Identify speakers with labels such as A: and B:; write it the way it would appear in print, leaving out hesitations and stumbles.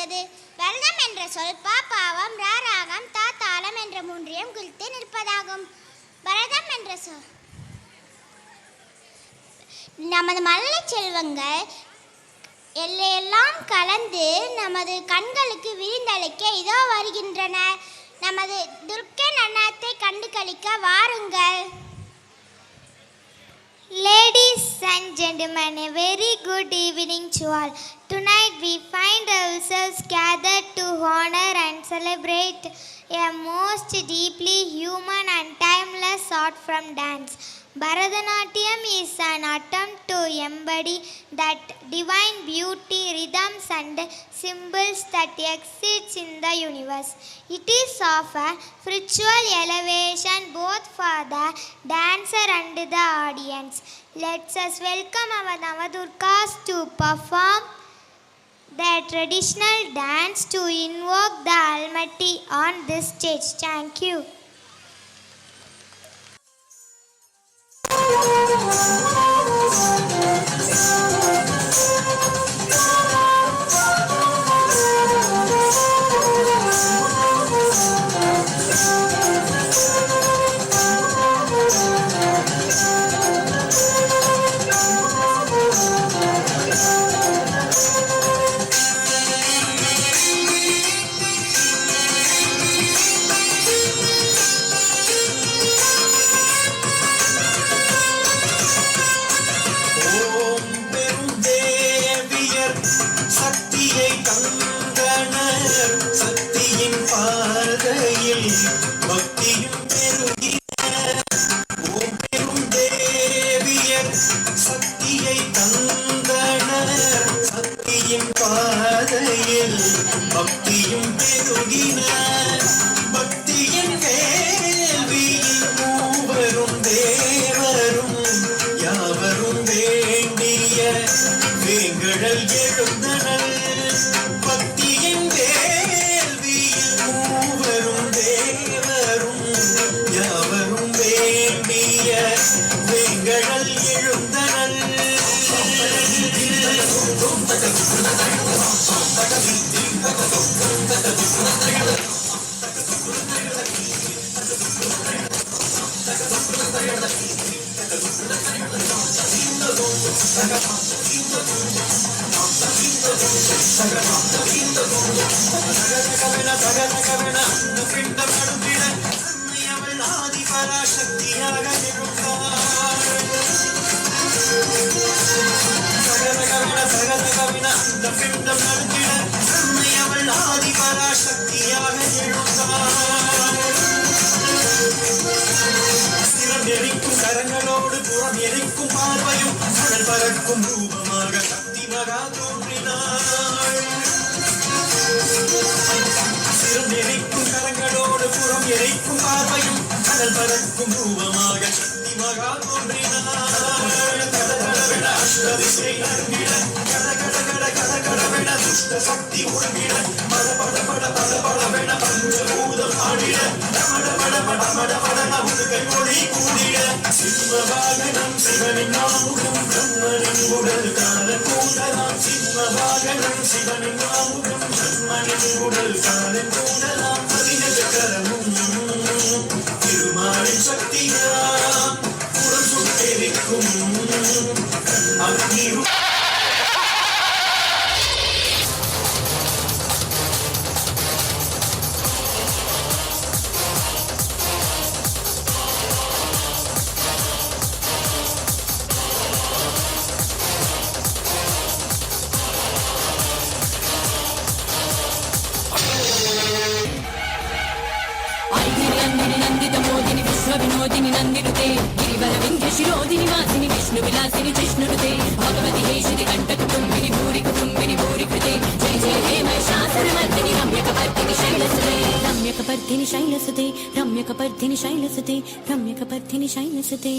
A: அமைந்தது. பரதம் என்ற சொல் பா பாவம் ரா ராகம் தா தாளம் என்ற மூன்றையும் குறித்து நிற்பதாகும். பரதம் என்ற சொல் நமது மழலை செல்வங்கள் எல்லையெல்லாம் கலந்து நமது கண்களுக்கு விருந்தளிக்க இதோ வருகின்றனர். நமது துர்க்கை நடனத்தை கண்டு களிக்க வாருங்கள்.
B: Ladies and gentlemen, a very good evening to all. Tonight we find ourselves gathered to honor and celebrate a most deeply human and timeless art from dance. Bharatanatyam is an attempt to embody that divine beauty, rhythms and symbols that exists in the universe. It is of a spiritual elevation both for the dancer and the audience. Let us welcome our Navadurgas to perform their traditional dance to invoke the Almighty on this stage. Thank you.
C: கரங்களோடு புறம் எரிக்கும் பார்வையும் கடல் பறக்கும் ரூபமாக சக்தி மகா தோன்றினாள். சிறம் எரிக்கும் கரங்களோடு புறம் எரிக்கும் பார்வையும் கடல் பறக்கும் ரூபமாக சக்தி மகா தோன்றினாள். கடகடவென அஷ்டதிசை நடுங்கிட கட கட கட கட கடவென துஷ்ட சக்தி உறங்கிட பட பட பட பட படவென பஞ்சபூதம் ஆடிட டமட பட பட பட படன உடுகை ஒளி கூடிட சிம்மவாகனம் சிவனின் நாமுகம் பிரம்மனின் உடல் கால கூடலாம். சிம்மவாகனம் சிவனின் நாமுகம் பிரம்மனின் உடல் கால கூடலாம். பதினெட்டுக்கரமும் திருமாலின் சக்தியாம் புறம் சுட்டெரிக்கும் அக்னி.
D: विनोदिनी नंदिनुते गिरिवर विंध्य शिरोदिनी वासिनी विष्णु विलासिनी जिष्णुनुते भगवती हेशिति कंठकुटुम्बिनी भूरि कुटुम्बिनी भूरि कृते जय जय हे महिषासुरमर्दिनी रम्यकपर्दिनी शैलसुते रम्यकपर्दिनी शैलसुते रम्यकपर्दिनी शैलसुते रम्यकपर्दिनी शैलसुते.